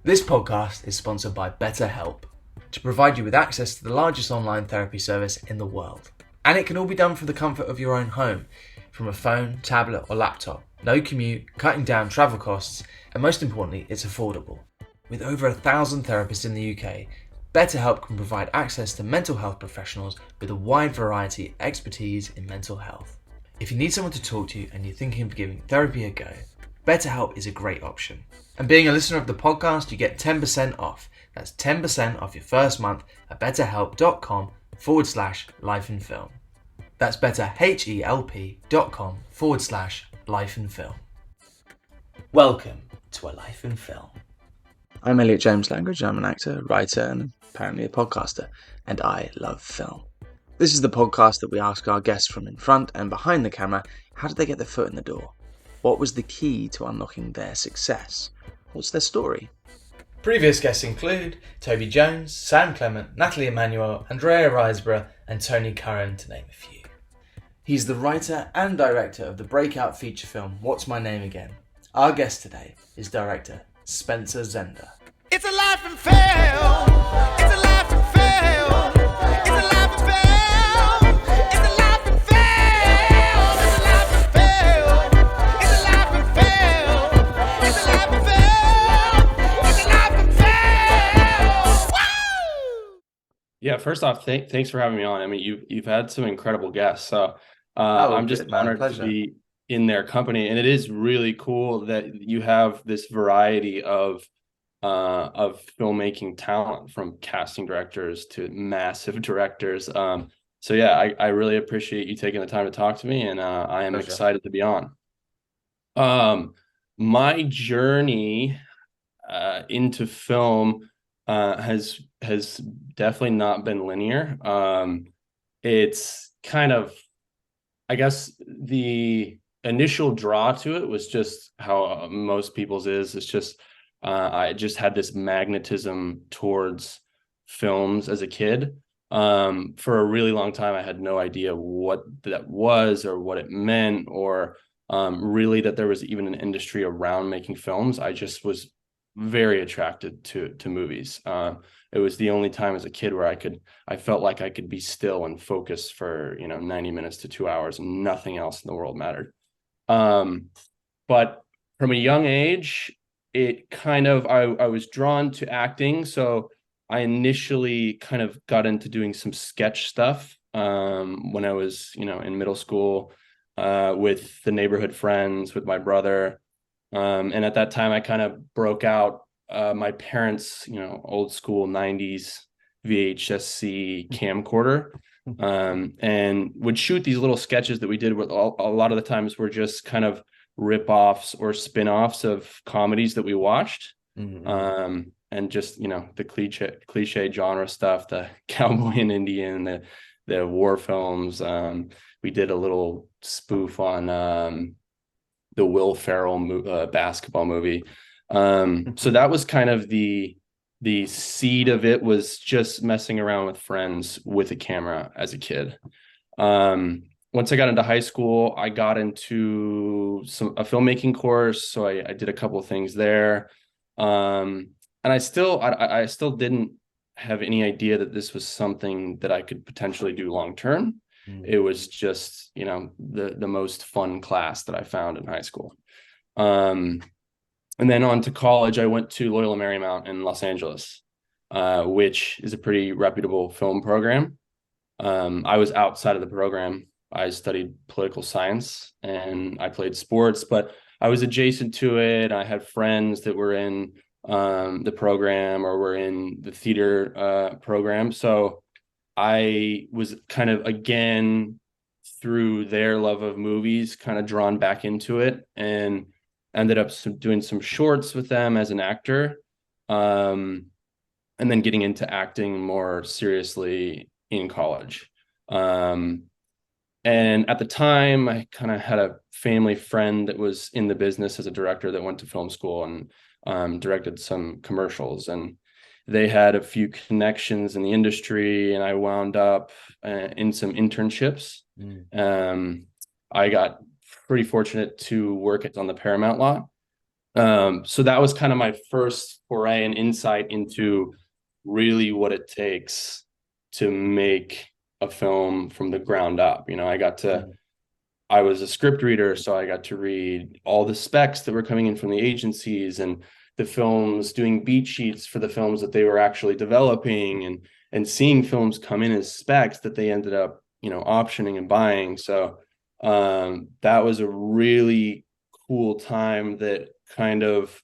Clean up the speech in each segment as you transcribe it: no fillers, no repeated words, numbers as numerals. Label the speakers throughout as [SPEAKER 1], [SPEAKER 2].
[SPEAKER 1] This podcast is sponsored by BetterHelp to provide you with access to the largest online therapy service in the world. And it can all be done from the comfort of your own home, from a phone, tablet or laptop. No commute, cutting down travel costs, and most importantly, it's affordable. With over 1,000 therapists in the UK, BetterHelp can provide access to mental health professionals with a wide variety of expertise in mental health. If you need someone to talk to and you're thinking of giving therapy a go, BetterHelp is a great option. And being a listener of the podcast, you get 10% off. That's 10% off your first month at betterhelp.com/lifeandfilm. That's betterhelp.com/lifeandfilm. Welcome to A Life in Film. I'm Elliot James Langridge. I'm an actor, writer, and apparently a podcaster, and I love film. This is the podcast that we ask our guests from in front and behind the camera, how did they get their foot in the door? What was the key to unlocking their success? What's their story? Previous guests include Toby Jones, Sam Clement, Natalie Emanuel, Andrea Riseborough, and Tony Curran, to name a few. He's the writer and director of the breakout feature film What's My Name Again? Our guest today is director Spencer Zender.
[SPEAKER 2] It's a life in film. It's a life in film. It's a life in film. It's a life in film. It's a life in film. It's a life in film. It's a life in film. It's a life in film. Woo!
[SPEAKER 3] Yeah, first off, thanks for having me on. I mean, you've had some incredible guests, so I'm just honored to be in their company, and it is really cool that you have this variety of filmmaking talent, from casting directors to massive directors. So yeah, I really appreciate you taking the time to talk to me, and I am excited to be on. My journey into film has definitely not been linear. It's kind of, I guess, the initial draw to it was just how most people's is. It's just I just had this magnetism towards films as a kid. For a really long time, I had no idea what that was or what it meant, or really that there was even an industry around making films. I just was very attracted to movies. It was the only time as a kid where I felt like I could be still and focus for 90 minutes to 2 hours, and nothing else in the world mattered. But from a young age, it kind of I was drawn to acting. So I initially kind of got into doing some sketch stuff when I was in middle school, with the neighborhood friends, with my brother. And at that time, I kind of broke out my parents' old school 90s VHS-C camcorder, and would shoot these little sketches that we did with a lot of the times were just kind of rip-offs or spin-offs of comedies that we watched. And just the cliche genre stuff, the cowboy and Indian, the war films. We did a little spoof on the Will Ferrell basketball movie. So that was kind of the seed of it, was just messing around with friends with a camera as a kid. Once I got into high school, I got into a filmmaking course. So I did a couple of things there. And I still didn't have any idea that this was something that I could potentially do long term. It was just, the most fun class that I found in high school. And then on to college, I went to Loyola Marymount in Los Angeles, which is a pretty reputable film program. I was outside of the program. I studied political science and I played sports, but I was adjacent to it. I had friends that were in the program or were in the theater program. So I was kind of, again, through their love of movies, kind of drawn back into it, and ended up doing some shorts with them as an actor, and then getting into acting more seriously in college. And at the time, I kind of had a family friend that was in the business as a director that went to film school and directed some commercials. And they had a few connections in the industry, and I wound up in some internships. I got pretty fortunate to work on the Paramount lot. So that was kind of my first foray and insight into really what it takes to make a film from the ground up. I was a script reader, so I got to read all the specs that were coming in from the agencies and the films, doing beat sheets for the films that they were actually developing, and seeing films come in as specs that they ended up, optioning and buying. So that was a really cool time that kind of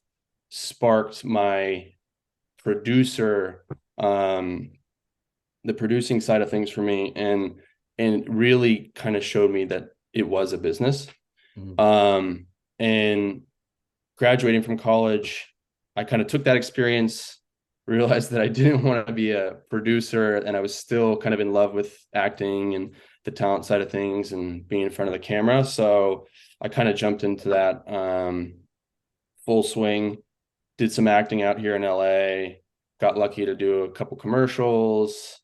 [SPEAKER 3] sparked my producer, the producing side of things for me, and really kind of showed me that it was a business. And graduating from college, I kind of took that experience, realized that I didn't want to be a producer, and I was still kind of in love with acting and the talent side of things and being in front of the camera. So I kind of jumped into that full swing, did some acting out here in LA, got lucky to do a couple commercials,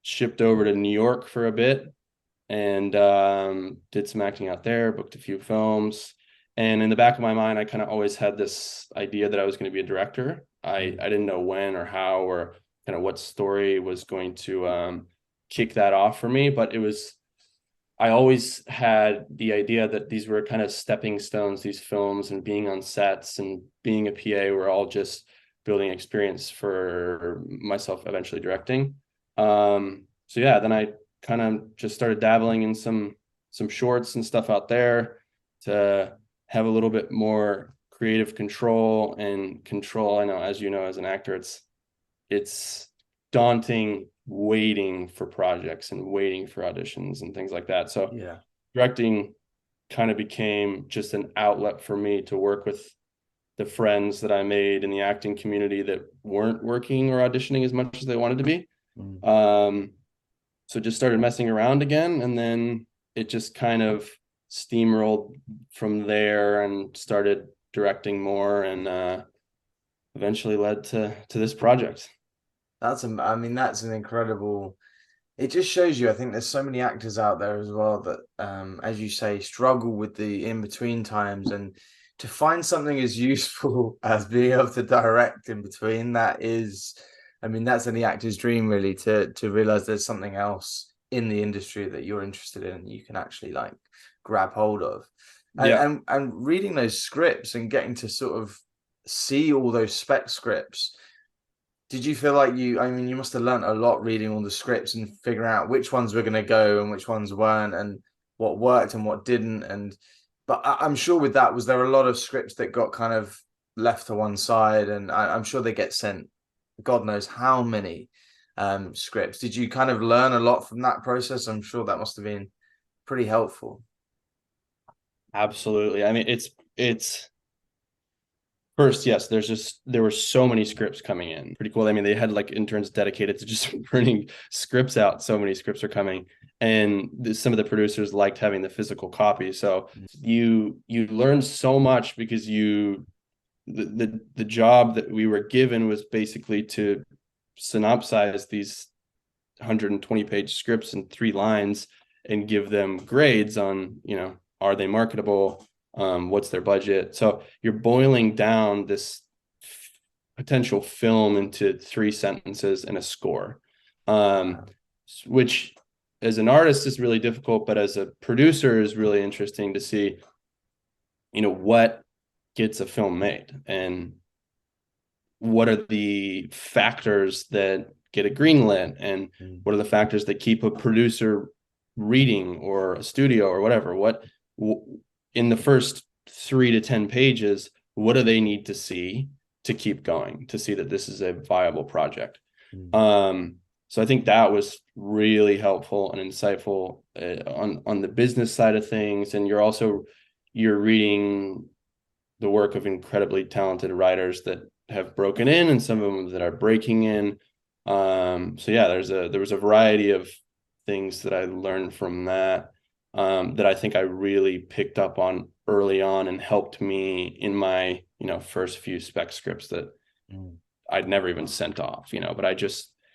[SPEAKER 3] shipped over to New York for a bit, and did some acting out there, booked a few films. And in the back of my mind, I kind of always had this idea that I was going to be a director. I didn't know when or how or kind of what story was going to kick that off for me, but I always had the idea that these were kind of stepping stones, these films and being on sets and being a PA were all just building experience for myself eventually directing. So yeah, then I kind of just started dabbling in some shorts and stuff out there to have a little bit more creative control and control. I know, as you know, as an actor, it's daunting waiting for projects and waiting for auditions and things like that. So
[SPEAKER 1] Yeah.
[SPEAKER 3] directing kind of became just an outlet for me to work with the friends that I made in the acting community that weren't working or auditioning as much as they wanted to be. So just started messing around again, and then it just kind of steamrolled from there and started directing more, and eventually led to this project.
[SPEAKER 1] That's an incredible. It just shows you. I think there's so many actors out there as well that, as you say, struggle with the in between times, and to find something as useful as being able to direct in between. That's any actor's dream, really, to realize there's something else in the industry that you're interested in and you can actually like grab hold of. And reading those scripts and getting to sort of see all those spec scripts. Did you feel like you must have learned a lot reading all the scripts and figuring out which ones were going to go and which ones weren't, and what worked and what didn't. But I'm sure with that, was there a lot of scripts that got kind of left to one side? And I'm sure they get sent, God knows how many scripts. Did you kind of learn a lot from that process? I'm sure that must have been pretty helpful.
[SPEAKER 3] Absolutely. I mean, it's first, yes, there were so many scripts coming in. Pretty cool. I mean, they had like interns dedicated to just printing scripts out. So many scripts are coming. And some of the producers liked having the physical copy. So you learn so much because the job that we were given was basically to synopsize these 120-page scripts in 3 lines and give them grades on, are they marketable? What's their budget? So you're boiling down this potential film into 3 sentences and a score, which as an artist is really difficult, but as a producer is really interesting to see, what gets a film made and what are the factors that get a green lit, and what are the factors that keep a producer reading, or a studio or whatever. What in the first 3 to 10 pages, what do they need to see to keep going, to see that this is a viable project? So I think that was really helpful and insightful on the business side of things. And you're reading the work of incredibly talented writers that have broken in, and some of them that are breaking in. So yeah, there was a variety of things that I learned from that, that I think I really picked up on early on and helped me in my, first few spec scripts that I'd never even sent off, but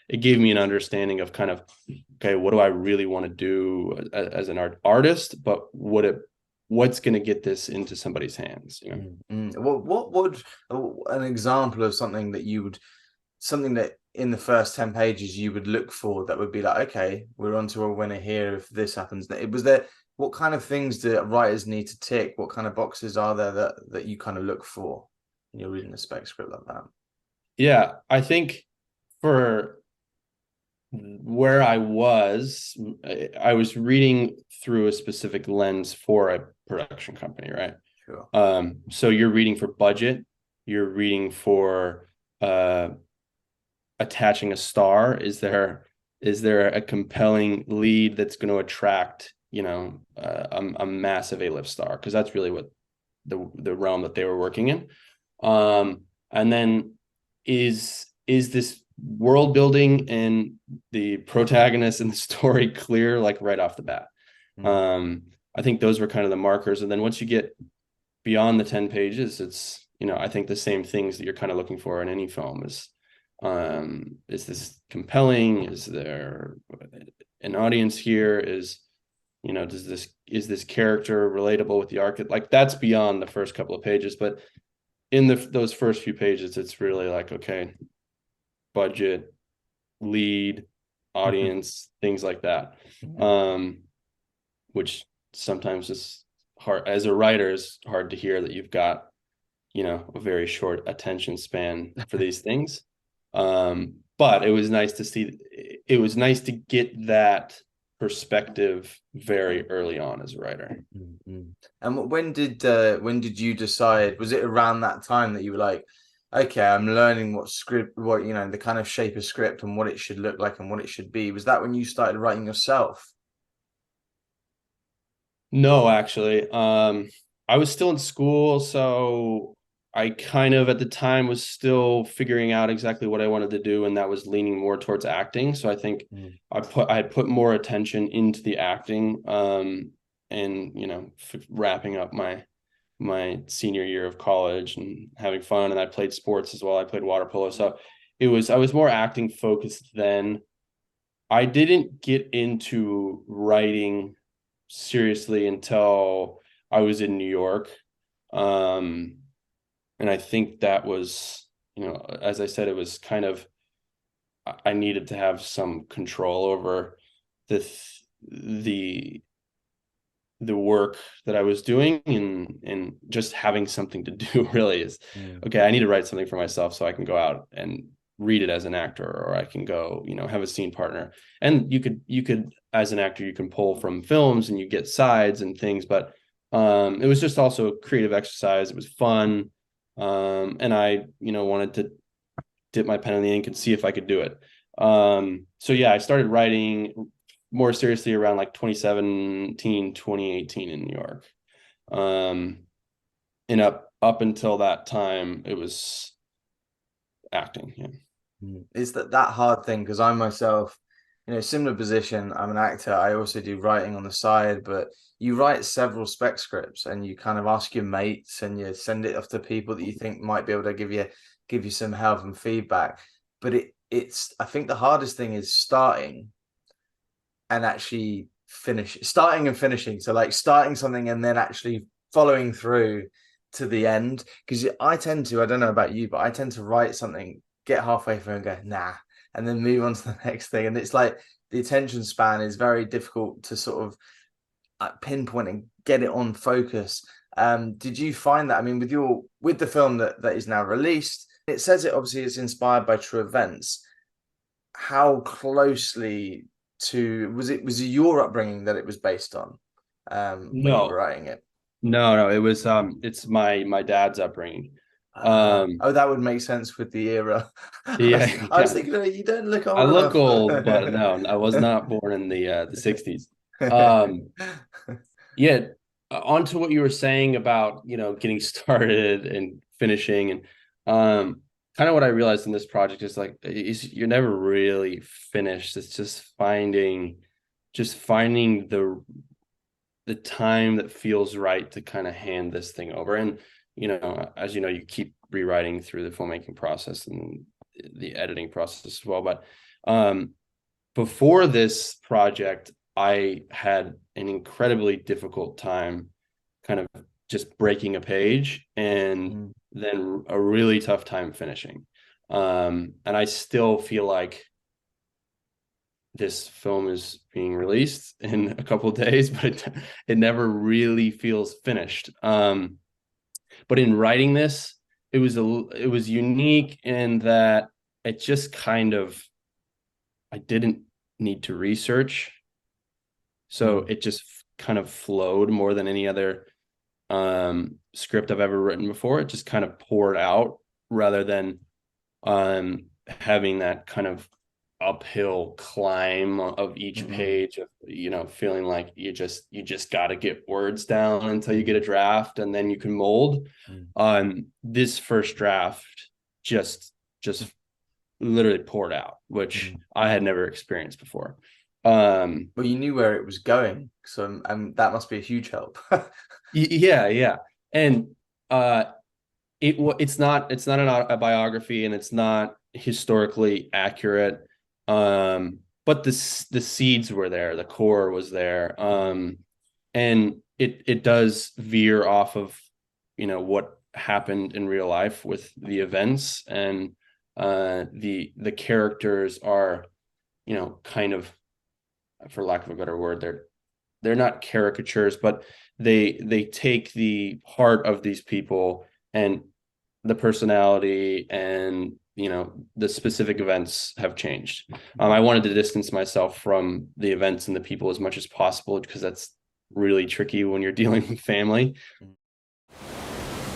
[SPEAKER 3] it gave me an understanding of kind of, okay, what do I really want to do as an artist, but would it what's going to get this into somebody's hands, you know?
[SPEAKER 1] What would an example of something that in the first 10 pages you would look for that would be like, okay, we're onto a winner here if this happens? What kind of things do writers need to tick? What kind of boxes are there that you kind of look for when you're reading a spec script like that?
[SPEAKER 3] Yeah, I think for where I was reading through a specific lens for a production company, right?
[SPEAKER 1] Sure.
[SPEAKER 3] So you're reading for budget, you're reading for attaching a star. Is there a compelling lead that's going to attract, you know, a massive A-list star? Because that's really what the realm that they were working in. And then is this world building and the protagonist and the story clear, like right off the bat? I think those were kind of the markers. And then once you get beyond the 10 pages, it's, you know, I think the same things that you're kind of looking for in any film is this compelling? Is there an audience here? Is, you know, is this character relatable with the arc? Like, that's beyond the first couple of pages, but in those first few pages, it's really like, okay, budget, lead, audience, things like that. Which sometimes is hard as a writer, is hard to hear that you've got, you know, a very short attention span for these things. But it was nice to see, it was nice to get that perspective very early on as a writer.
[SPEAKER 1] And when did you decide? Was it around that time that you were like, okay, I'm learning what you know, the kind of shape of script and what it should look like and what it should be? Was that when you started writing yourself?
[SPEAKER 3] No, actually. I was still in school, so I kind of at the time was still figuring out exactly what I wanted to do, and that was leaning more towards acting. So I think I had put more attention into the acting, and you know, wrapping up my senior year of college and having fun. And I played sports as well. I played water polo, so I was more acting focused then. I didn't get into writing seriously until I was in New York. And I think that was, you know, as I said, it was kind of, I needed to have some control over the work that I was doing, and just having something to do really is, okay, I need to write something for myself so I can go out and read it as an actor, or I can go, you know, have a scene partner. And you could as an actor, you can pull from films and you get sides and things, but it was just also a creative exercise. It was fun. And I, you know, wanted to dip my pen in the ink and see if I could do it. So yeah, I started writing more seriously around like 2017, 2018 in New York. And up until that time, it was acting. Yeah.
[SPEAKER 1] Is that hard thing? Because I myself, you know, similar position. I'm an actor. I also do writing on the side, but you write several spec scripts and you kind of ask your mates and you send it off to people that you think might be able to give you some help and feedback. But it's I think the hardest thing is starting and actually starting and finishing. So like starting something and then actually following through to the end. Because I don't know about you, but I tend to write something, get halfway through and go, nah, and then move on to the next thing. And it's like the attention span is very difficult to sort of pinpoint and get it on focus. Did you find that? I mean, with the film that is now released, it says it obviously is inspired by true events. How closely was it your upbringing that it was based on when you were
[SPEAKER 3] No,
[SPEAKER 1] writing it?
[SPEAKER 3] no, it was it's my dad's upbringing.
[SPEAKER 1] Oh, that would make sense with the era.
[SPEAKER 3] Yeah,
[SPEAKER 1] I was thinking, you don't look old
[SPEAKER 3] I look
[SPEAKER 1] enough.
[SPEAKER 3] old, but no, I was not born in the 60s. Yeah, on to what you were saying about, you know, getting started and finishing, and kind of what I realized in this project is like you're never really finished. It's just finding the time that feels right to kind of hand this thing over. And, you know, as you know, you keep rewriting through the filmmaking process and the editing process as well. But before this project, I had an incredibly difficult time kind of just breaking a page, and then a really tough time finishing. And I still feel like this film is being released in a couple of days, but it never really feels finished. But in writing this, it was unique in that it just kind of, I didn't need to research. So it just kind of flowed more than any other script I've ever written before. It just kind of poured out rather than having that kind of uphill climb of each page of, you know, feeling like you just got to get words down until you get a draft and then you can mold. This first draft just literally poured out, which I had never experienced before.
[SPEAKER 1] But you knew where it was going, so that must be a huge help.
[SPEAKER 3] Yeah. And it's not a biography, and it's not historically accurate. But the seeds were there, the core was there. And it does veer off of, you know, what happened in real life with the events, and the characters are, you know, kind of, for lack of a better word, they're not caricatures, but they take the heart of these people and the personality, and, you know, the specific events have changed. I wanted to distance myself from the events and the people as much as possible, because that's really tricky when you're dealing with family.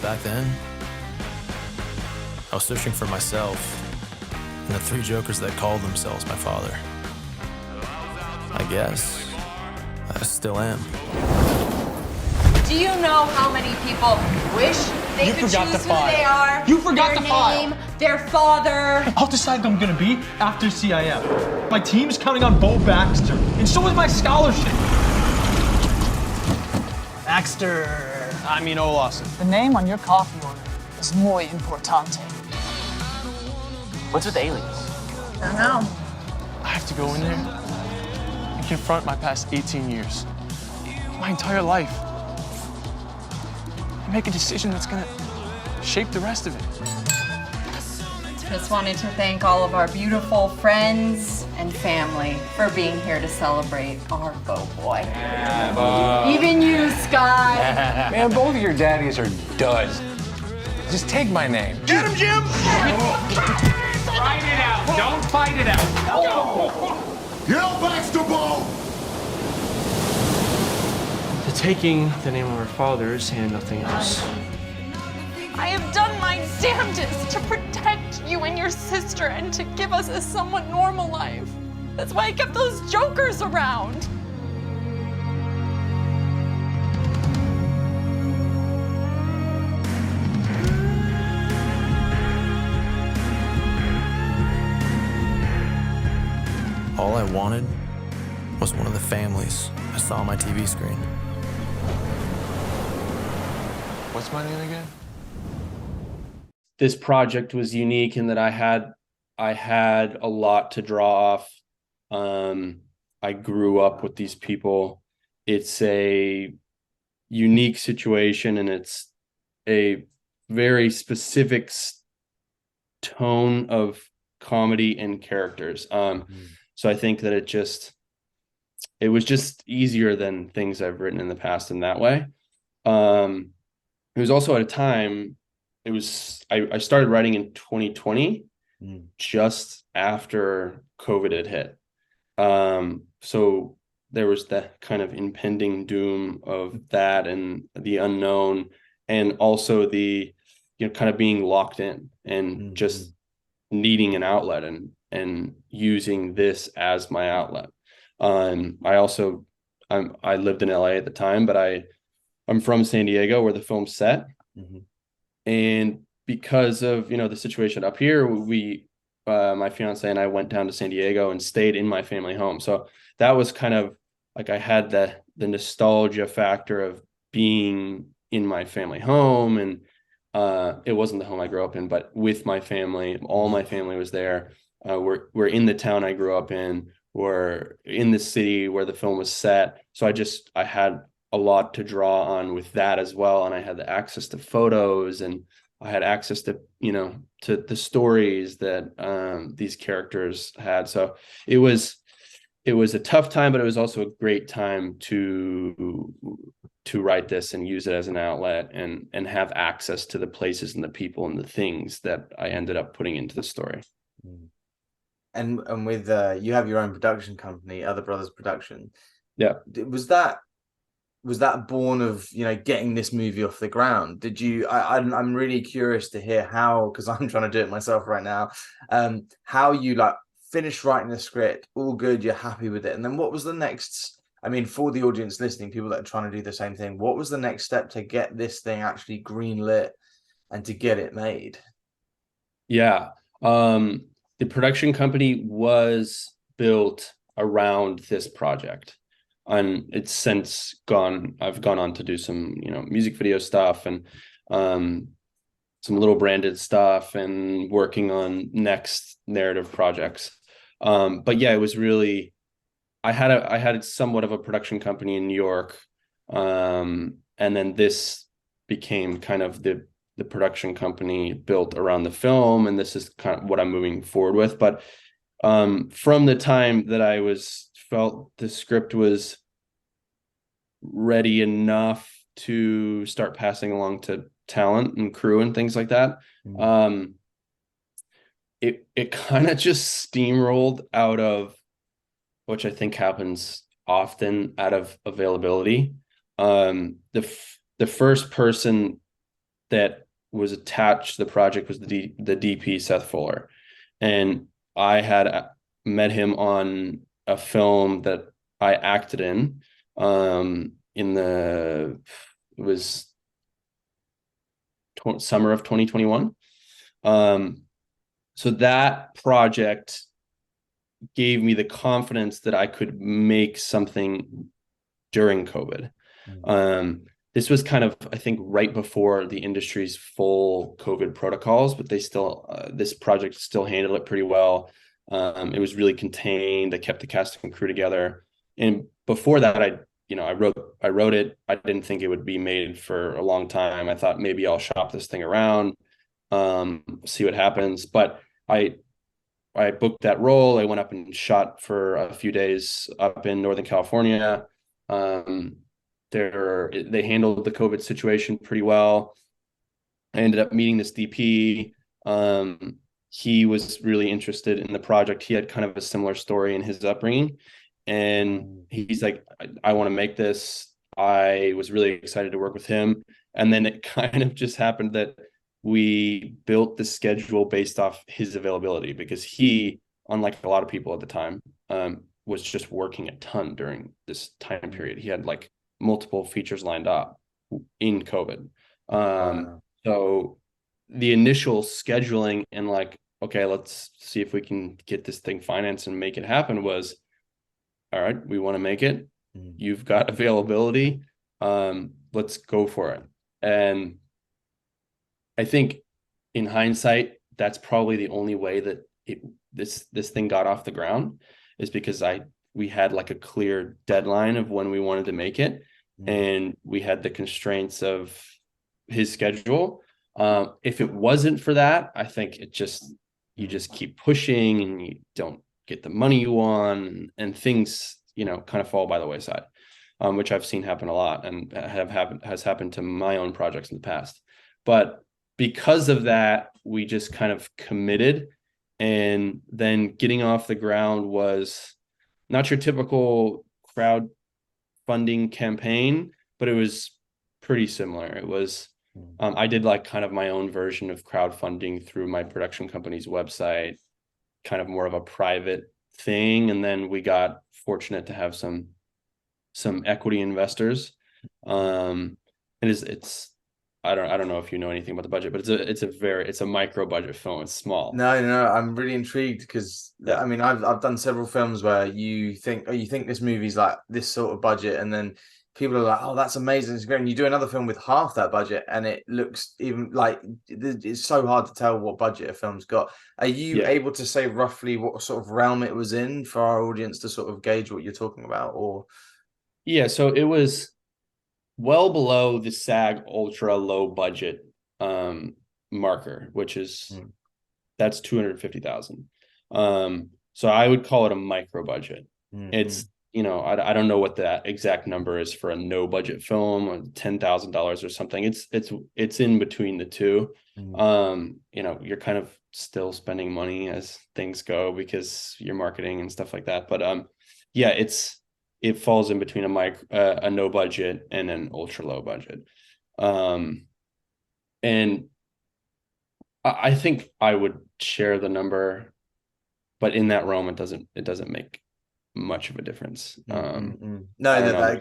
[SPEAKER 4] Back then, I was searching for myself and the three jokers that called themselves my father. I guess I still am.
[SPEAKER 5] Do you know how many people wish they could choose who they are?
[SPEAKER 6] You forgot
[SPEAKER 5] their
[SPEAKER 6] the file.
[SPEAKER 5] name, their father.
[SPEAKER 6] I'll decide who I'm gonna be after CIF. My team's counting on Bo Baxter, and so is my scholarship. Olafson.
[SPEAKER 7] The name on your coffee order is muy importante.
[SPEAKER 8] What's with aliens?
[SPEAKER 5] I don't know.
[SPEAKER 6] I have to go in there and confront my past 18 years, my entire life, and make a decision that's gonna shape the rest of it.
[SPEAKER 5] Just wanted to thank all of our beautiful friends and family for being here to celebrate our Bo boy. Even you, Scott.
[SPEAKER 8] Man, both of your daddies are duds. Just take my name.
[SPEAKER 2] Get him, Jim!
[SPEAKER 8] Fight it out. Don't fight it out.
[SPEAKER 2] Yell Baxter Bo!
[SPEAKER 6] The taking the name of our fathers and nothing else.
[SPEAKER 7] I have done my damnedest to protect you and your sister and to give us a somewhat normal life. That's why I kept those jokers around.
[SPEAKER 4] All I wanted was one of the families I saw on my TV screen.
[SPEAKER 6] What's my name again?
[SPEAKER 3] This project was unique in that I had a lot to draw off. I grew up with these people. It's a unique situation, and it's a very specific tone of comedy and characters. So I think that it was just easier than things I've written in the past in that way. It was also at a time, I started writing in 2020, just after COVID had hit. So there was that kind of impending doom of that and the unknown, and also the, you know, kind of being locked in and just needing an outlet and using this as my outlet. I lived in LA at the time, but I'm from San Diego, where the film's set. And because of, you know, the situation up here, my fiance and I went down to San Diego and stayed in my family home. So that was kind of like, I had the nostalgia factor of being in my family home, and it wasn't the home I grew up in, but with my family, all my family was there. We're in the town I grew up in. We're in the city where the film was set. So I had a lot to draw on with that as well. And I had the access to photos, and I had access to, to the stories that these characters had. So it was a tough time, but it was also a great time to write this and use it as an outlet and have access to the places and the people and the things that I ended up putting into the story.
[SPEAKER 1] And with you have your own production company, Other Brothers Production.
[SPEAKER 3] Yeah.
[SPEAKER 1] Was that born of, getting this movie off the ground? Did you? I'm really curious to hear how, because I'm trying to do it myself right now. How you finished writing the script, all good, you're happy with it, and then what was the next? I mean, for the audience listening, people that are trying to do the same thing, what was the next step to get this thing actually greenlit and to get it made?
[SPEAKER 3] Yeah. The production company was built around this project, and it's since I've gone on to do some, music video stuff and some little branded stuff and working on next narrative projects. But yeah, it was really, I had somewhat of a production company in New York. And then this became kind of the production company built around the film. And this is kind of what I'm moving forward with. But from the time that I felt the script was ready enough to start passing along to talent and crew and things like that, it kind of just steamrolled out of, which I think happens often, out of availability. The first person that was attached to the project was the DP, Seth Fuller, and I had met him on a film that I acted in. It was summer of 2021. So that project gave me the confidence that I could make something during COVID. This was kind of, I think, right before the industry's full COVID protocols, but they still, this project still handled it pretty well. It was really contained. I kept the cast and crew together. And before that, I wrote it. I didn't think it would be made for a long time. I thought maybe I'll shop this thing around, see what happens. But I booked that role. I went up and shot for a few days up in Northern California. They handled the COVID situation pretty well. I ended up meeting this DP. He was really interested in the project. He had kind of a similar story in his upbringing. And he's like, I want to make this. I was really excited to work with him. And then it kind of just happened that we built the schedule based off his availability, because he, unlike a lot of people at the time, was just working a ton during this time period. He had multiple features lined up in COVID. So the initial scheduling and okay, let's see if we can get this thing financed and make it happen was, all right, we want to make it. You've got availability. Let's go for it. And I think in hindsight, that's probably the only way that this thing got off the ground, is because we had a clear deadline of when we wanted to make it. And we had the constraints of his schedule. If it wasn't for that, I think you just keep pushing and you don't get the money you want, and things, kind of fall by the wayside, which I've seen happen a lot and has happened to my own projects in the past. But because of that, we just kind of committed, and then getting off the ground was not your typical crowdfunding campaign, but it was pretty similar. It was, I did kind of my own version of crowdfunding through my production company's website, kind of more of a private thing. And then we got fortunate to have some equity investors. It's I don't know if you know anything about the budget, but it's a micro budget film. It's small.
[SPEAKER 1] No, I'm really intrigued because I mean, I've done several films where you think this movie's this sort of budget, and then people are like, oh, that's amazing, it's great. And you do another film with half that budget, and it looks even it's so hard to tell what budget a film's got. Are you able to say roughly what sort of realm it was in for our audience to sort of gauge what you're talking about? Or
[SPEAKER 3] yeah, so it was well below the SAG ultra low budget marker, which is that's 250,000. So I would call it a micro budget. It's, I don't know what that exact number is for a no budget film, or $10,000 or something. It's in between the two. You're kind of still spending money as things go because you're marketing and stuff like that. But yeah, it falls in between a no budget and an ultra low budget. And I think I would share the number, but in that realm, it doesn't make much of a difference.
[SPEAKER 1] No,
[SPEAKER 3] I don't
[SPEAKER 1] that
[SPEAKER 3] know.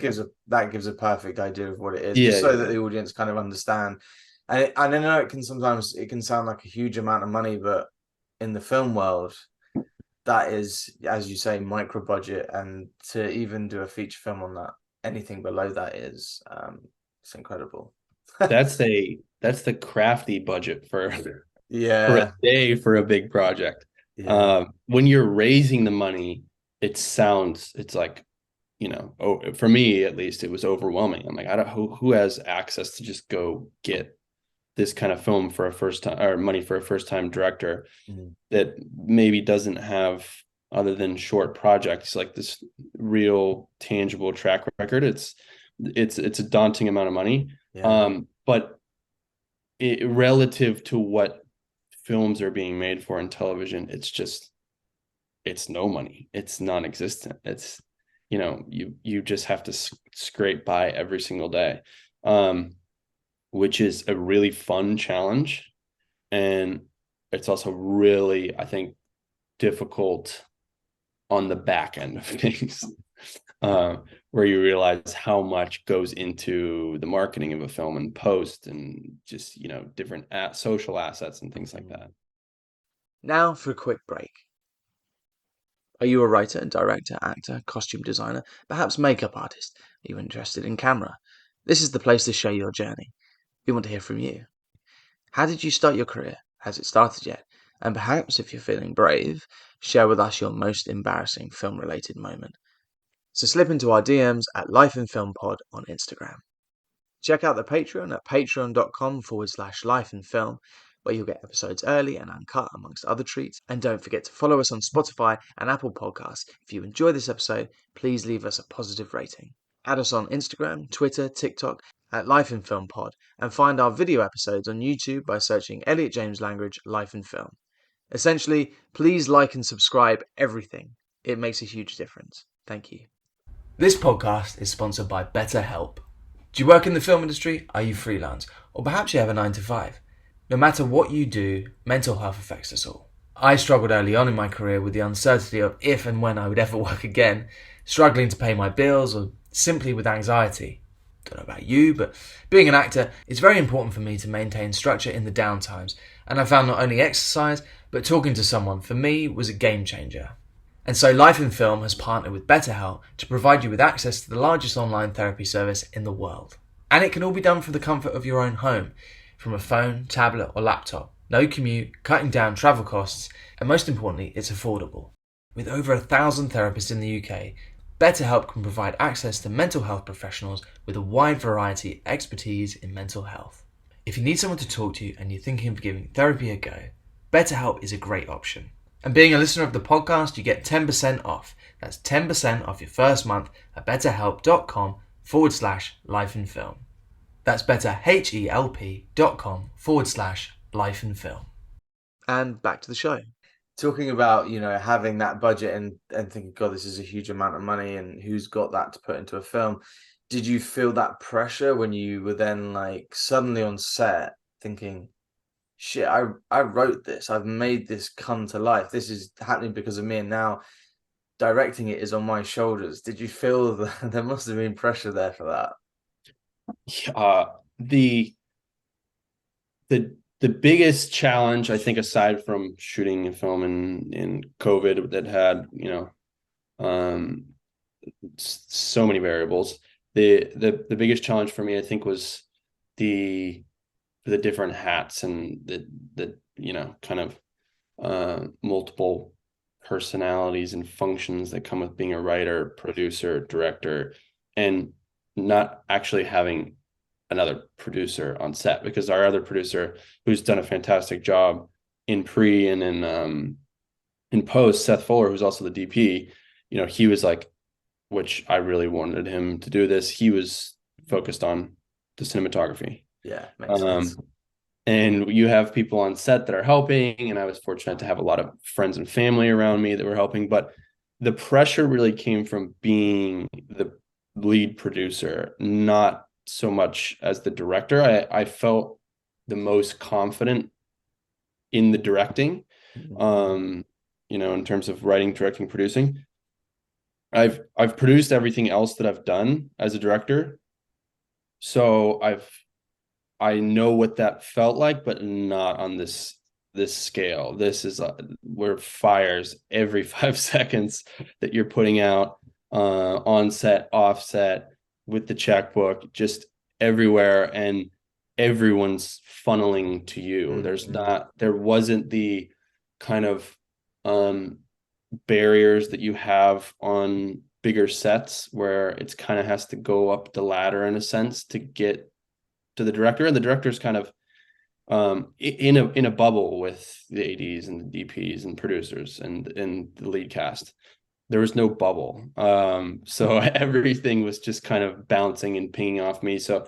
[SPEAKER 1] gives a perfect idea of what it is,
[SPEAKER 3] Yeah,
[SPEAKER 1] just so
[SPEAKER 3] yeah.
[SPEAKER 1] that the audience kind of understand. And I know it can sound like a huge amount of money, but in the film world, that is, as you say, micro budget, and to even do a feature film on that, anything below that is it's incredible.
[SPEAKER 3] That's the crafty budget for a
[SPEAKER 1] Yeah,
[SPEAKER 3] day for a big project.
[SPEAKER 1] yeah.
[SPEAKER 3] When you're raising the money, it's like, for me at least, it was overwhelming. I'm like, I don't who has access to just go get this kind of film for a first time, or money for a first time director that maybe doesn't have, other than short projects, like this real tangible track record. It's a daunting amount of money.
[SPEAKER 1] Yeah.
[SPEAKER 3] But relative to what films are being made for in television, it's no money. It's non-existent. It's, you just have to scrape by every single day, which is a really fun challenge. And it's also really, I think, difficult on the back end of things, where you realize how much goes into the marketing of a film and post, and just, different social assets and things like that.
[SPEAKER 1] Now for a quick break. Are you a writer, director, actor, costume designer, perhaps makeup artist? Are you interested in camera? This is the place to share your journey. We want to hear from you. How did you start your career? Has it started yet? And perhaps, if you're feeling brave, share with us your most embarrassing film-related moment. So slip into our DMs at Life in Film Pod on Instagram. Check out the Patreon at patreon.com/Life in Film, where you'll get episodes early and uncut, amongst other treats. And don't forget to follow us on Spotify and Apple Podcasts. If you enjoy this episode, please leave us a positive rating. Add us on Instagram, Twitter, TikTok at Life in Film Pod, and find our video episodes on YouTube by searching Elliot James Langridge Life in Film. Essentially, please like and subscribe everything. It makes a huge difference. Thank you. This podcast is sponsored by BetterHelp. Do you work in the film industry? Are you freelance? Or perhaps you have a 9 to 5? No matter what you do, mental health affects us all. I struggled early on in my career with the uncertainty of if and when I would ever work again, struggling to pay my bills, or simply with anxiety. Don't know about you, but being an actor, it's very important for me to maintain structure in the downtimes, and I found not only exercise, but talking to someone, for me, was a game changer. And so Life in Film has partnered with BetterHelp to provide you with access to the largest online therapy service in the world. And it can all be done from the comfort of your own home, from a phone, tablet or laptop. No commute, cutting down travel costs, and most importantly, it's affordable. With over 1,000 therapists in the UK, BetterHelp can provide access to mental health professionals with a wide variety of expertise in mental health. If you need someone to talk to and you're thinking of giving therapy a go, BetterHelp is a great option. And being a listener of the podcast, you get 10% off. That's 10% off your first month at betterhelp.com/Life in Film. That's betterhelp.com/Life in Film. And back to the show. Talking about, having that budget and thinking, God, this is a huge amount of money, and who's got that to put into a film? Did you feel that pressure when you were then like suddenly on set thinking, shit, I wrote this, I've made this come to life, this is happening because of me, and now directing it is on my shoulders? Did you feel that there must have been pressure there for that?
[SPEAKER 3] The biggest challenge, I think, aside from shooting a film in COVID that had, so many variables, the biggest challenge for me, I think, was the different hats and the kind of multiple personalities and functions that come with being a writer, producer, director. And not actually having another producer on set, because our other producer, who's done a fantastic job in pre and in post, Seth Fuller, who's also the DP, he was like, which I really wanted him to do this, he was focused on the cinematography.
[SPEAKER 1] Yeah, makes sense.
[SPEAKER 3] And you have people on set that are helping, and I was fortunate to have a lot of friends and family around me that were helping, but the pressure really came from being the lead producer, not so much as the director. I felt the most confident in the directing, in terms of writing, directing, producing. I've produced everything else that I've done as a director, so I know what that felt like, but not on this scale. This is where fires every 5 seconds that you're putting out, on set, off set, with the checkbook, just everywhere, and everyone's funneling to you. There wasn't the kind of barriers that you have on bigger sets, where it's kind of has to go up the ladder in a sense to get to the director, and the director's kind of in a bubble with the ADs and the DPs and producers and the lead cast. There was no bubble, so everything was just kind of bouncing and pinging off me. So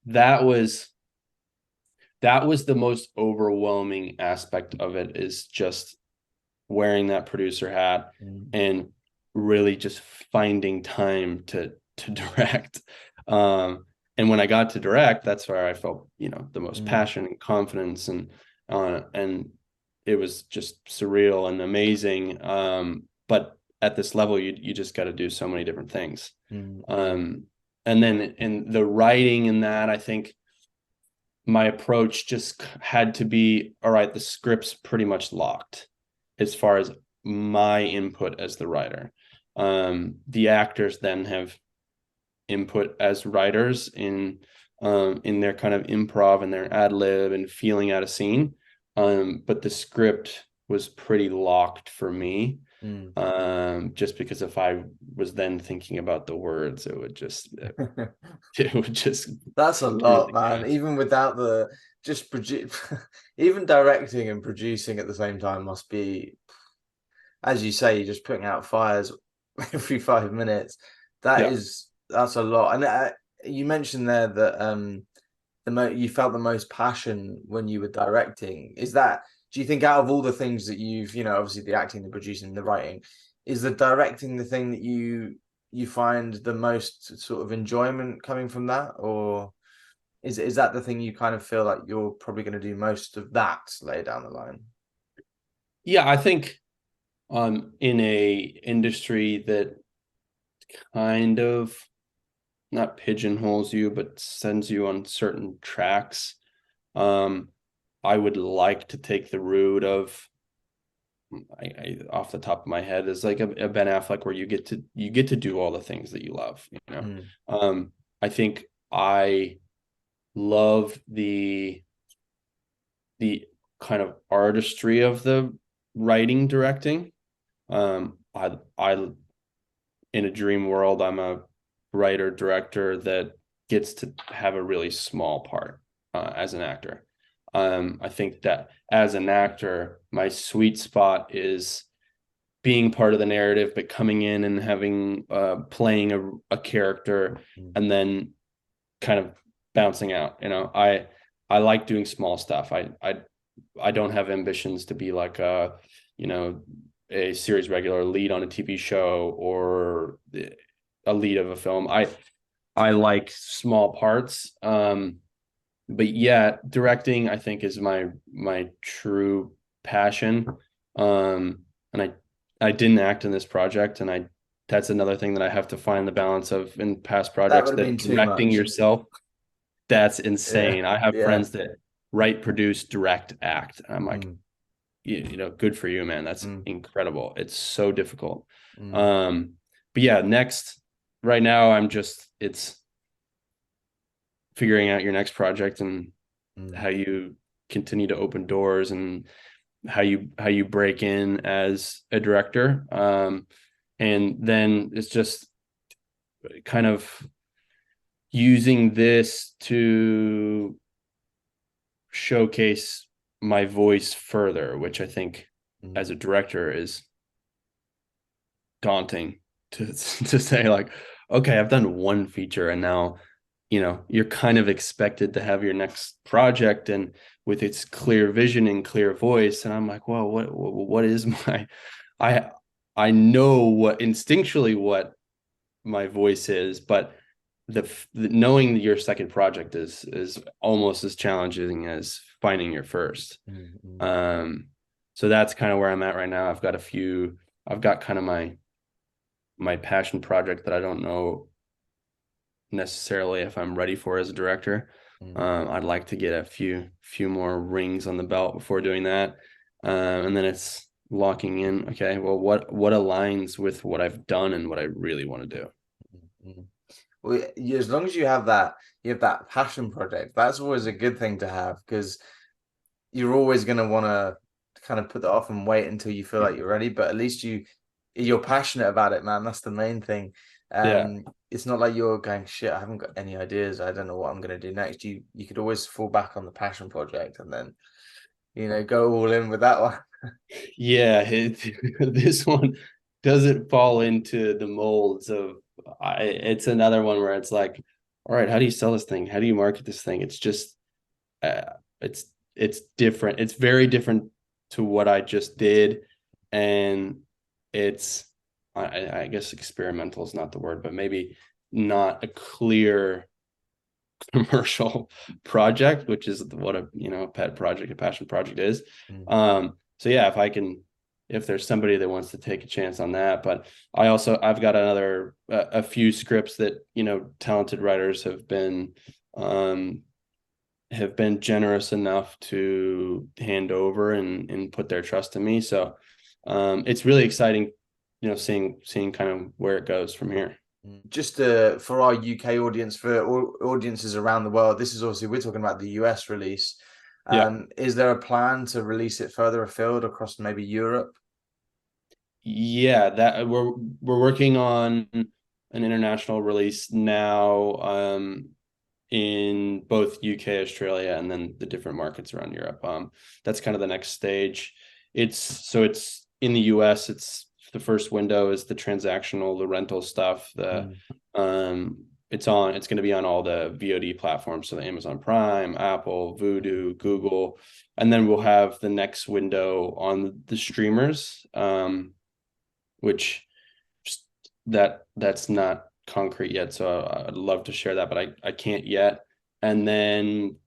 [SPEAKER 3] that was the most overwhelming aspect of it, is just wearing that producer hat and really just finding time to direct. And when I got to direct, that's where I felt, the most passion and confidence, and it was just surreal and amazing. But at this level, you just got to do so many different things. And then in the writing in that, I think my approach just had to be, all right, the script's pretty much locked as far as my input as the writer. The actors then have input as writers in their kind of improv and their ad lib and feeling out a scene, but the script was pretty locked for me, just because if I was then thinking about the words, it would just
[SPEAKER 1] that's a lot, man. Even without the even directing and producing at the same time must be, as you say, you're just putting out fires every 5 minutes. That's a lot. And you mentioned there that you felt the most passion when you were directing. Do you think, out of all the things that you've, obviously the acting, the producing, the writing, is the directing the thing that you find the most sort of enjoyment coming from that? Or is that the thing you kind of feel like you're probably going to do most of that later down the line?
[SPEAKER 3] Yeah, I think in a industry that kind of not pigeonholes you, but sends you on certain tracks, I would like to take the route of, I off the top of my head, is like a Ben Affleck, where you get to do all the things that you love. I think I love the kind of artistry of the writing, directing. I in a dream world, I'm a writer director that gets to have a really small part as an actor. I think that as an actor, my sweet spot is being part of the narrative, but coming in and having playing a character, and then kind of bouncing out. I like doing small stuff. I don't have ambitions to be like a series regular, lead on a TV show, or a lead of a film. I like small parts. But yeah, directing, I think, is my true passion. And I didn't act in this project, and that's another thing that I have to find the balance of in past projects. That directing yourself, that's insane. I have friends that write, produce, direct, act. I'm like, good for you, man. That's incredible. It's so difficult. But yeah, right now it's figuring out your next project, and how you continue to open doors, and how you break in as a director. And then it's just kind of using this to showcase my voice further, which I think as a director is daunting to say, like, okay, I've done one feature and now, you're kind of expected to have your next project and with its clear vision and clear voice. And I'm like, well, what is I know what instinctually what my voice is, but the knowing that your second project is almost as challenging as finding your first. So that's kind of where I'm at right now. I've got kind of my passion project that I don't know necessarily if I'm ready for as a director. I'd like to get a few more rings on the belt before doing that. And then it's locking in, okay, well, what aligns with what I've done and what I really want to do.
[SPEAKER 1] Well, as long as you have that passion project, that's always a good thing to have, because you're always going to want to kind of put that off and wait until you feel like you're ready. But at least you're passionate about it, man. That's the main thing. It's not like you're going, shit, I haven't got any ideas, I don't know what I'm going to do next. You could always fall back on the passion project and then, go all in with that one.
[SPEAKER 3] Yeah, this one doesn't fall into the molds of it's another one where it's like, all right, how do you sell this thing? How do you market this thing? It's just it's different. It's very different to what I just did. And it's I guess experimental is not the word, but maybe not a clear commercial project, which is what a pet project, a passion project is. So yeah, if there's somebody that wants to take a chance on that. But I've got a few scripts that talented writers have been generous enough to hand over and put their trust in me. So it's really exciting, seeing kind of where it goes from here.
[SPEAKER 1] Just for our UK audience, for audiences around the world, this is obviously, we're talking about the US release. Is there a plan to release it further afield across maybe Europe?
[SPEAKER 3] Yeah, that we're working on an international release now, in both UK, Australia, and then the different markets around Europe. That's kind of the next stage. It's in the US, it's the first window is the transactional, the rental stuff. It's going to be on all the VOD platforms, so the Amazon Prime, Apple, Vudu, Google, and then we'll have the next window on the streamers, which that's not concrete yet. So I'd love to share that, but I can't yet. And then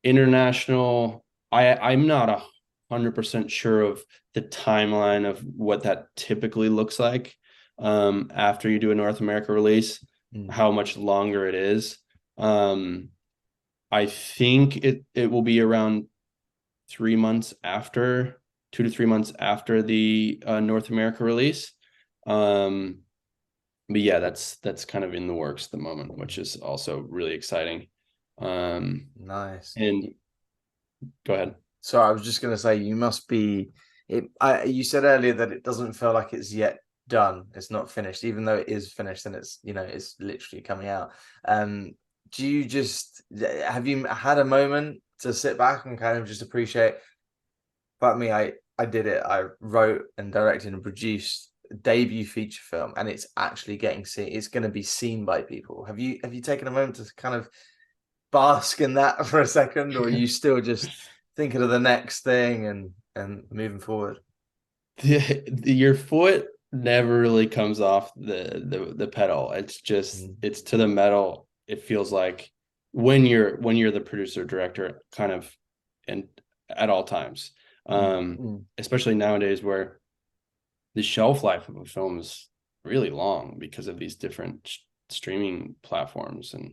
[SPEAKER 3] international, I'm not 100% sure of the timeline of what that typically looks like after you do a North America release, how much longer it is. I think it will be around 2 to 3 months after the North America release. But yeah, that's kind of in the works at the moment, which is also really exciting.
[SPEAKER 1] Nice.
[SPEAKER 3] And go ahead.
[SPEAKER 1] So I was just going to say, you must be. You said earlier that it doesn't feel like it's yet done. It's not finished, even though it is finished and it's it's literally coming out. Do you have you had a moment to sit back and kind of just appreciate? But me, I did it. I wrote and directed and produced a debut feature film, and it's actually getting seen. It's going to be seen by people. Have you taken a moment to kind of bask in that for a second, or are you still just thinking of the next thing and moving forward?
[SPEAKER 3] Your foot never really comes off the pedal. It's just it's to the metal. It feels like when you're the producer director, kind of, and at all times, especially nowadays where the shelf life of a film is really long because of these different streaming platforms, and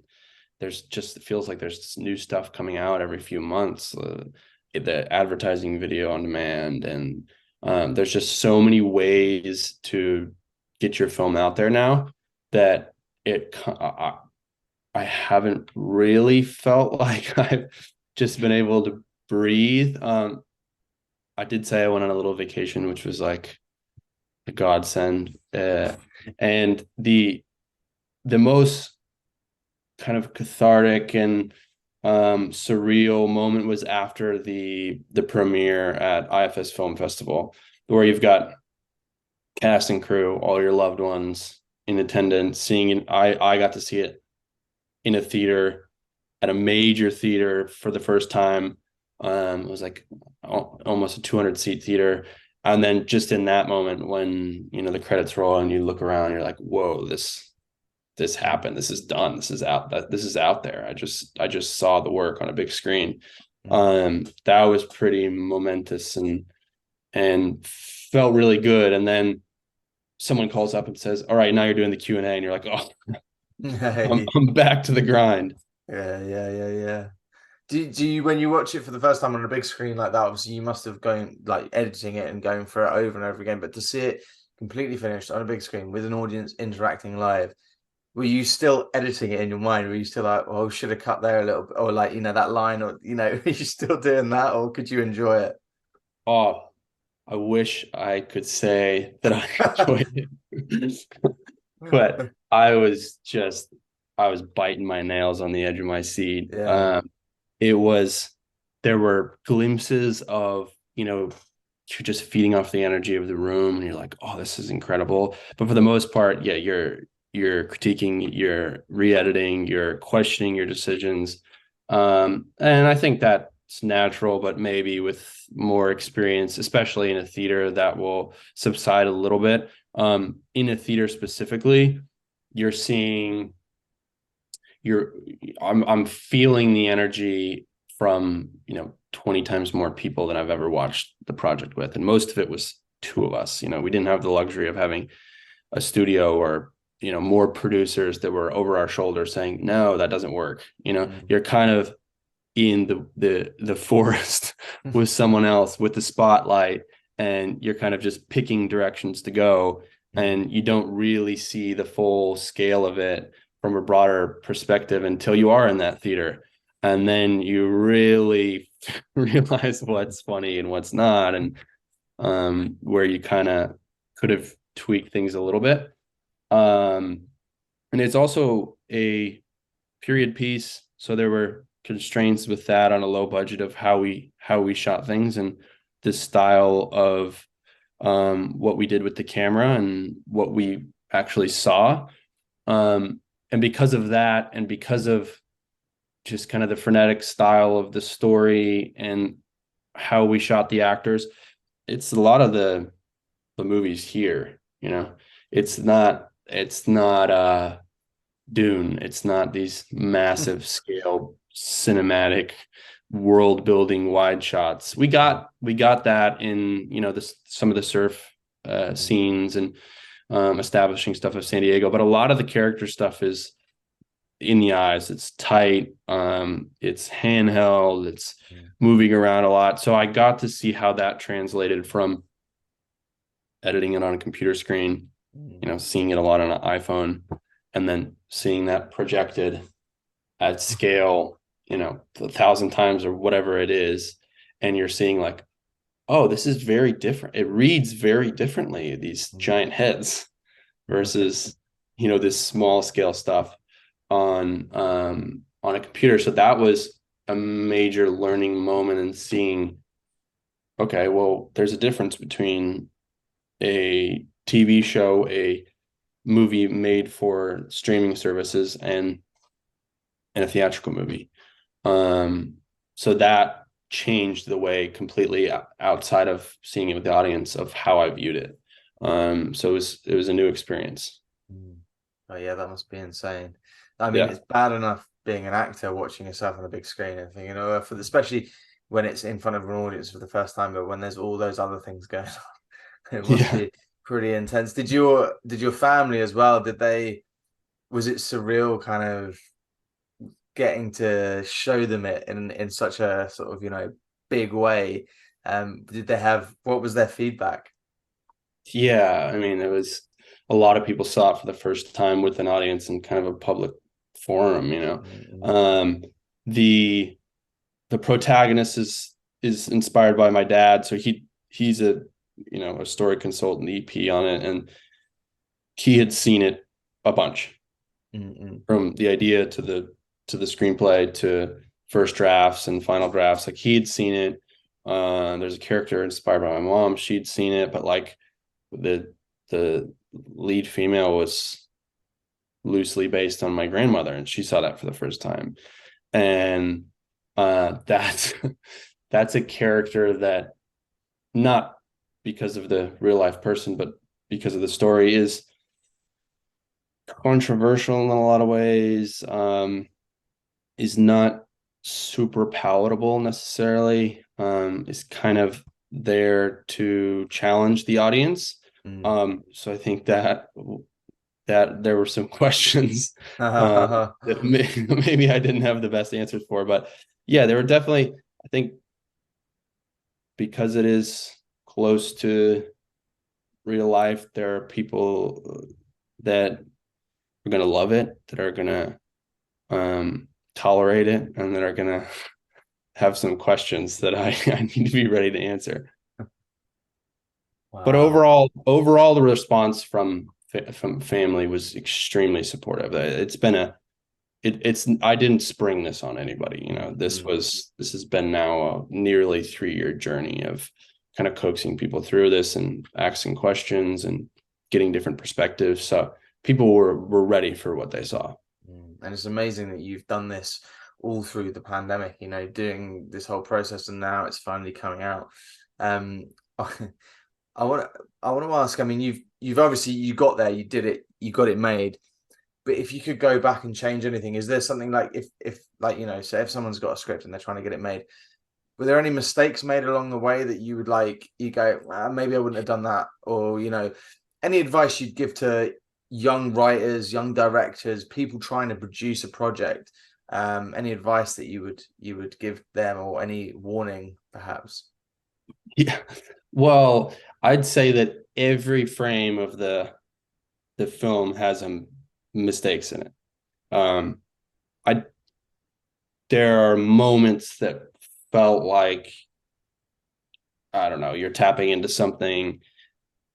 [SPEAKER 3] it feels like there's new stuff coming out every few months. The advertising video on demand, and there's just so many ways to get your film out there now that I haven't really felt like I've just been able to breathe. I did say I went on a little vacation, which was like a godsend, and the most kind of cathartic and surreal moment was after the premiere at IFS Film Festival, where you've got cast and crew, all your loved ones in attendance, seeing it. I got to see it in a theater, at a major theater for the first time. It was like almost a 200 seat theater. And then just in that moment when, you know, the credits roll and you look around, you're like, whoa, this happened. This is done. This is out there. I just saw the work on a big screen. That was pretty momentous and felt really good. And then someone calls up and says, all right, now you're doing the Q&A, and you're like, oh, I'm back to the grind.
[SPEAKER 1] Yeah. Do you, when you watch it for the first time on a big screen like that, obviously you must have gone like editing it and going for it over and over again, but to see it completely finished on a big screen with an audience interacting live, were you still editing it in your mind? Were you still like, oh, should have cut there a little bit, or like, you know, that line, or, you know, are you still doing that, or could you enjoy it?
[SPEAKER 3] Oh, I wish I could say that I enjoyed it. But I was biting my nails on the edge of my seat.
[SPEAKER 1] Yeah.
[SPEAKER 3] There were glimpses of, you know, you're just feeding off the energy of the room and you're like, oh, this is incredible. But for the most part, yeah, you're critiquing, you're re-editing, you're questioning your decisions. And I think that's natural, but maybe with more experience, especially in a theater, that will subside a little bit. In a theater specifically, I'm feeling the energy from, you know, 20 times more people than I've ever watched the project with. And most of it was two of us. You know, we didn't have the luxury of having a studio or, you know, more producers that were over our shoulders saying, no, that doesn't work. You know, you're kind of in the forest with someone else with the spotlight, and you're kind of just picking directions to go, and you don't really see the full scale of it from a broader perspective until you are in that theater. And then you really realize what's funny and what's not, and where you kind of could have tweaked things a little bit. And it's also a period piece, so there were constraints with that on a low budget of how we shot things, and this style of what we did with the camera and what we actually saw. And because of that, and because of just kind of the frenetic style of the story and how we shot the actors, it's a lot of the movies here, you know. It's not Dune. It's not these massive scale cinematic world building wide shots. We got that in, you know, some of the surf scenes and establishing stuff of San Diego, but a lot of the character stuff is in the eyes. It's tight, it's handheld, it's moving around a lot. So I got to see how that translated from editing it on a computer screen, you know, seeing it a lot on an iPhone, and then seeing that projected at scale, you know, 1,000 times or whatever it is, and you're seeing like, oh, this is very different. It reads very differently, these giant heads versus, you know, this small scale stuff on a computer. So that was a major learning moment, and seeing, okay, well, there's a difference between a TV show, a movie made for streaming services, and a theatrical movie. So that changed the way completely outside of seeing it with the audience of how I viewed it. So it was a new experience.
[SPEAKER 1] Oh yeah, that must be insane. I mean, It's bad enough being an actor watching yourself on a big screen and thinking, oh, especially when it's in front of an audience for the first time, but when there's all those other things going on, it must be pretty intense. Did your family as well? Was it surreal kind of getting to show them it in such a sort of, you know, big way? What was their feedback?
[SPEAKER 3] Yeah, I mean, it was a lot of people saw it for the first time with an audience in kind of a public forum, you know. The protagonist is inspired by my dad, so he's a, you know, a story consultant, EP on it, and he had seen it a bunch. from the idea to the screenplay to first drafts and final drafts. Like he'd seen it. There's a character inspired by my mom. She'd seen it, but like the lead female was loosely based on my grandmother, and she saw that for the first time. And that's that's a character that, not because of the real life person, but because of the story, is controversial in a lot of ways, is not super palatable necessarily, is kind of there to challenge the audience. So I think that there were some questions that maybe I didn't have the best answers for, but yeah, there were definitely, I think, because it is close to real life, there are people that are going to love it, that are going to tolerate it, and that are going to have some questions that I need to be ready to answer. Wow. But overall, the response from family was extremely supportive. It's been I didn't spring this on anybody. You know, this has been now a nearly 3-year journey of kind of coaxing people through this and asking questions and getting different perspectives. So people were ready for what they saw.
[SPEAKER 1] And it's amazing that you've done this all through the pandemic, you know, doing this whole process, and now it's finally coming out. I want to ask, I mean, you've obviously, you got there, you did it, you got it made. But if you could go back and change anything, is there something like, if like, you know, so if someone's got a script and they're trying to get it made, were there any mistakes made along the way that you would you go, maybe I wouldn't have done that? Or, you know, any advice you'd give to young writers, young directors, people trying to produce a project, any advice that you would give them, or any warning perhaps?
[SPEAKER 3] Yeah, well, I'd say that every frame of the film has mistakes in it. There are moments that felt like, I don't know, you're tapping into something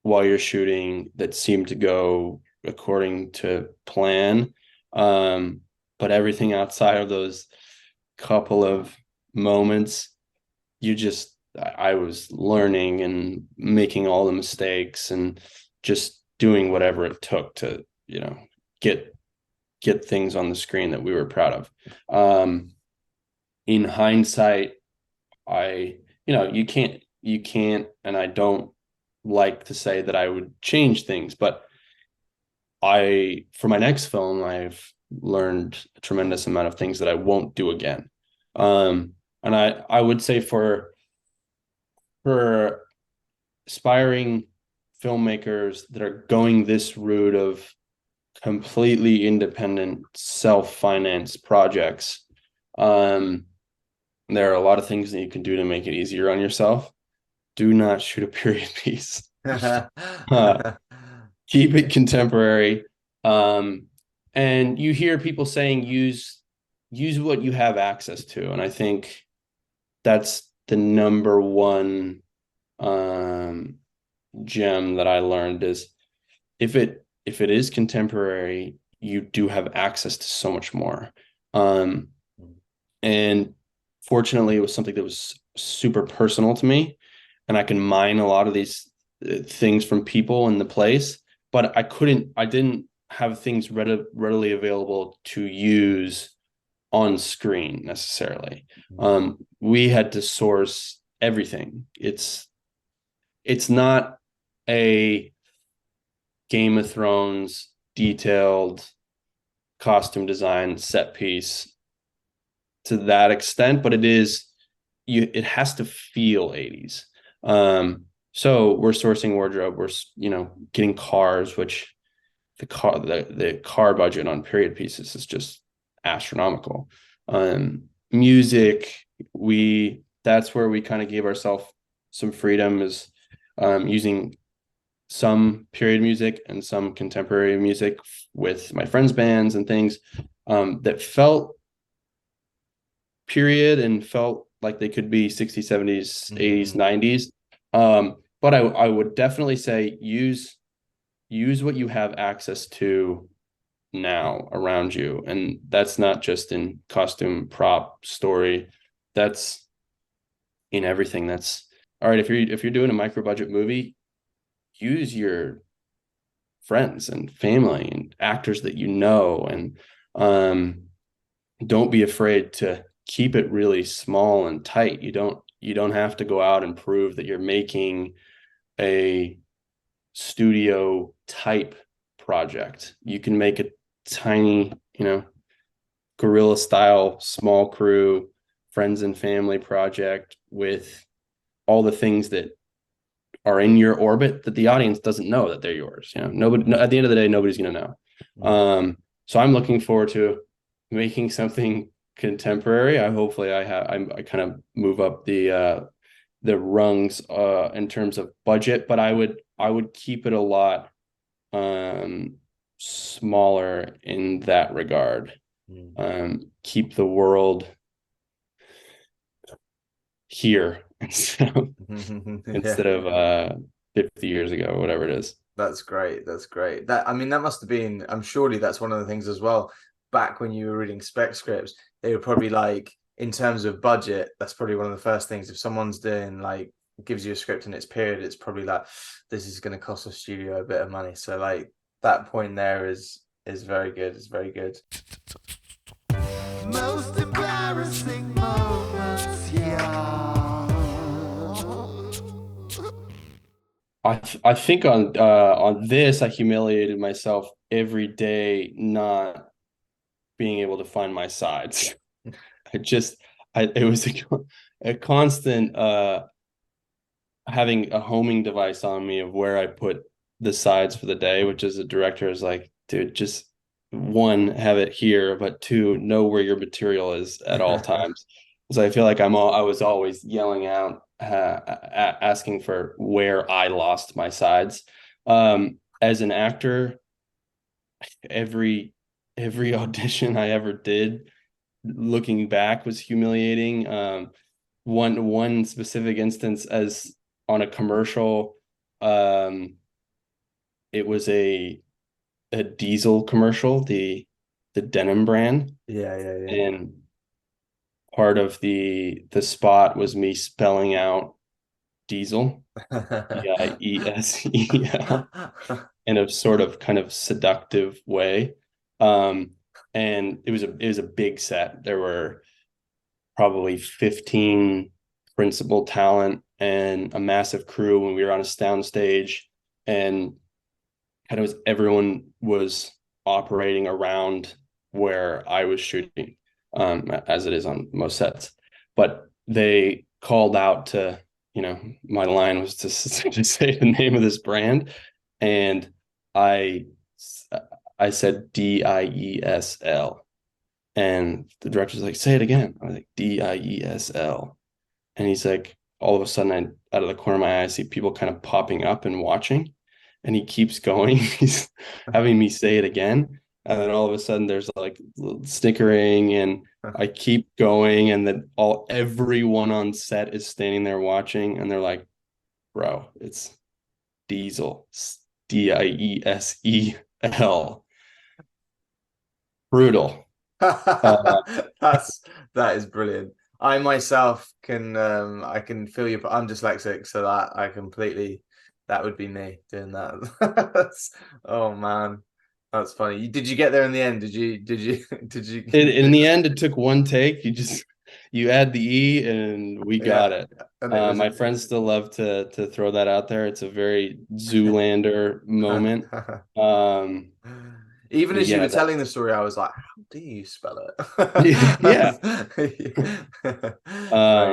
[SPEAKER 3] while you're shooting that seemed to go according to plan. But everything outside of those couple of moments, I was learning and making all the mistakes and just doing whatever it took to, you know, get things on the screen that we were proud of. In hindsight, you can't, and I don't like to say that I would change things, but for my next film, I've learned a tremendous amount of things that I won't do again. And I would say for aspiring filmmakers that are going this route of completely independent, self-financed projects, there are a lot of things that you can do to make it easier on yourself. Do not shoot a period piece. Keep it contemporary. And you hear people saying use what you have access to, and I think that's the number one gem that I learned is if it is contemporary, you do have access to so much more. And fortunately, it was something that was super personal to me, and I can mine a lot of these things from people in the place, but I didn't have things readily available to use on screen necessarily. We had to source everything. It's not a Game of Thrones detailed costume design set piece to that extent, but it has to feel 80s. So we're sourcing wardrobe, we're, you know, getting cars, which the car budget on period pieces is just astronomical. Music, that's where we kind of gave ourselves some freedom, is using some period music and some contemporary music with my friends' bands and things that felt period and felt like they could be 60s, 70s, 80s, 90s. But I would definitely say use what you have access to now around you. And that's not just in costume, prop, story. That's in everything. That's all right. If you're doing a micro budget movie, use your friends and family and actors that you know, and don't be afraid to keep it really small and tight. You don't have to go out and prove that you're making a studio type project. You can make a tiny, guerrilla style, small crew, friends and family project with all the things that are in your orbit that the audience doesn't know that they're yours. Nobody, at the end of the day, nobody's going to know. So I'm looking forward to making something contemporary. I kind of move up the rungs in terms of budget, but I would keep it a lot smaller in that regard. Keep the world here instead of 50 years ago, whatever it is.
[SPEAKER 1] That's great. That must have been, I'm surely that's one of the things as well. Back when you were reading spec scripts, they were probably like, in terms of budget, that's probably one of the first things. If someone's doing like, gives you a script and it's period, it's probably like, this is going to cost a studio a bit of money. So like that point there is very good. It's very good.
[SPEAKER 2] Most embarrassing moments, yeah.
[SPEAKER 3] I think on this, I humiliated myself every day not being able to find my sides. It was a constant having a homing device on me of where I put the sides for the day, which as a director is like, dude, just one, have it here, but two, know where your material is at all times. So I feel like I was always yelling out, asking for where I lost my sides. As an actor, every audition I ever did, looking back, was humiliating. One specific instance, as on a commercial, it was a diesel commercial, the denim brand.
[SPEAKER 1] Yeah.
[SPEAKER 3] And part of the spot was me spelling out diesel, Diesel, in a sort of kind of seductive way. And it was a big set. There were probably 15 principal talent and a massive crew when we were on a sound stage, and kind of everyone was operating around where I was shooting, as it is on most sets. But they called out to, my line was to say the name of this brand, and I said Diesel, and the director's like, say it again. I was like, Diesel, and he's like, all of a sudden, out of the corner of my eye, I see people kind of popping up and watching, and he keeps going. He's having me say it again, and then all of a sudden, there's like snickering, and I keep going, and then everyone on set is standing there watching, and they're like, bro, it's Diesel, Diesel. Brutal.
[SPEAKER 1] That is brilliant. I myself can I can feel you, but I'm dyslexic, so that would be me doing that. Oh man, that's funny. Did you get there in the end? Did you
[SPEAKER 3] In the end, it took one take. You add the E and we got it. My friends still love to throw that out there. It's a very Zoolander moment.
[SPEAKER 1] Even as you were telling the story, I was like, how do you spell it?
[SPEAKER 3] Yeah.
[SPEAKER 1] Very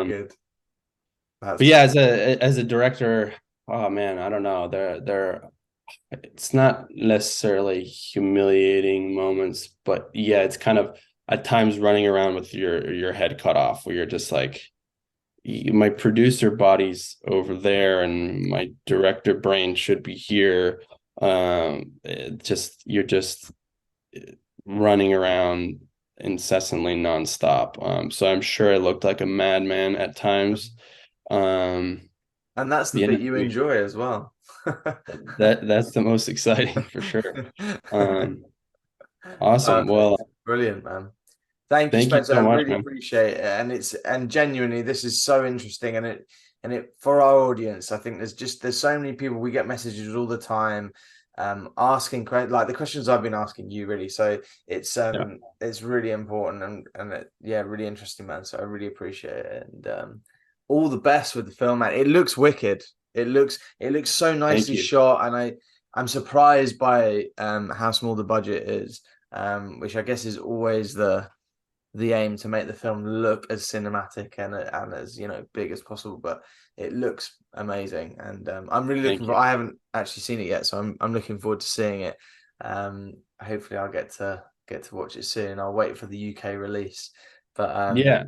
[SPEAKER 1] good.
[SPEAKER 3] But yeah, as a director, oh man, I don't know. It's not necessarily humiliating moments, but yeah, it's kind of at times running around with your head cut off, where you're just like, my producer body's over there and my director brain should be here. You're just running around incessantly nonstop. So I'm sure I looked like a madman at times.
[SPEAKER 1] And that's the bit you enjoy as well.
[SPEAKER 3] That's the most exciting for sure. Awesome. Well,
[SPEAKER 1] Perfect. Brilliant, man. Thank you,
[SPEAKER 3] thank you
[SPEAKER 1] Spencer.
[SPEAKER 3] so
[SPEAKER 1] I
[SPEAKER 3] much,
[SPEAKER 1] really
[SPEAKER 3] man.
[SPEAKER 1] appreciate it, and genuinely, this is so interesting, and it for our audience. I think there's so many people. We get messages all the time, asking like the questions I've been asking you, really. So
[SPEAKER 3] Yeah.
[SPEAKER 1] it's really important yeah, really interesting, man. So I really appreciate it, and all the best with the film, man. It looks wicked. It looks so
[SPEAKER 3] Thank
[SPEAKER 1] nicely
[SPEAKER 3] you.
[SPEAKER 1] shot, and I'm surprised by how small the budget is, which I guess is always the aim, to make the film look as cinematic and as big as possible. But it looks amazing, and I'm really looking
[SPEAKER 3] Thank
[SPEAKER 1] for.
[SPEAKER 3] you.
[SPEAKER 1] I haven't actually seen it yet, so I'm looking forward to seeing it. Hopefully, I'll get to watch it soon. I'll wait for the UK release, but
[SPEAKER 3] Yeah.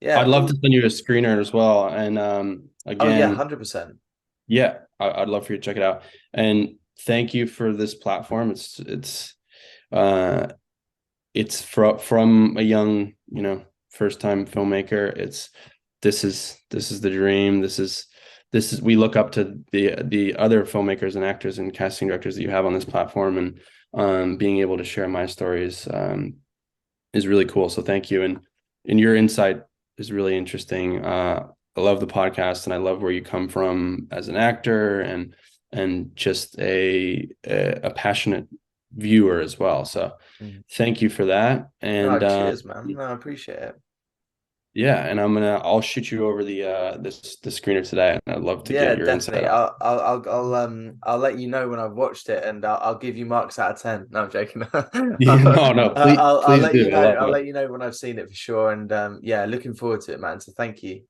[SPEAKER 1] yeah.
[SPEAKER 3] I'd love to send you a screener as well. And
[SPEAKER 1] Oh yeah,
[SPEAKER 3] again,
[SPEAKER 1] 100%.
[SPEAKER 3] yeah, I'd love for you to check it out. And thank you for this platform. Uh from a young, first time filmmaker. This is the dream. This is we look up to the other filmmakers and actors and casting directors that you have on this platform, and being able to share my stories is really cool. So thank you. And your insight is really interesting. I love the podcast, and I love where you come from as an actor, and just a passionate viewer as well. So
[SPEAKER 1] Mm.
[SPEAKER 3] thank you for that.
[SPEAKER 1] Oh,
[SPEAKER 3] And
[SPEAKER 1] cheers, man. No, I appreciate it.
[SPEAKER 3] yeah, and I'll shoot you over the screener today, and I'd love to
[SPEAKER 1] Yeah,
[SPEAKER 3] get your insight
[SPEAKER 1] definitely.
[SPEAKER 3] on.
[SPEAKER 1] I'll let you know when I've watched it, and I'll give you marks out of 10. No, I'm joking.
[SPEAKER 3] Yeah, no,
[SPEAKER 1] I'll
[SPEAKER 3] please
[SPEAKER 1] let you
[SPEAKER 3] do. I
[SPEAKER 1] know.
[SPEAKER 3] love
[SPEAKER 1] I'll
[SPEAKER 3] it.
[SPEAKER 1] let you know when I've seen it for sure. And yeah, looking forward to it, man. So thank you.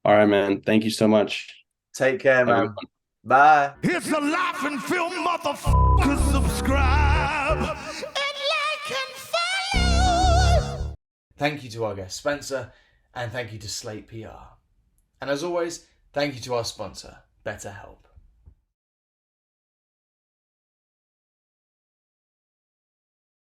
[SPEAKER 3] All right, man. Thank you so much.
[SPEAKER 1] Take care,
[SPEAKER 3] Have a good
[SPEAKER 1] man.
[SPEAKER 3] one.
[SPEAKER 1] Bye.
[SPEAKER 2] It's a laughing film, motherfucker. Subscribe and like and follow.
[SPEAKER 1] Thank you to our guest Spencer, and thank you to Slate PR. And as always, thank you to our sponsor, BetterHelp.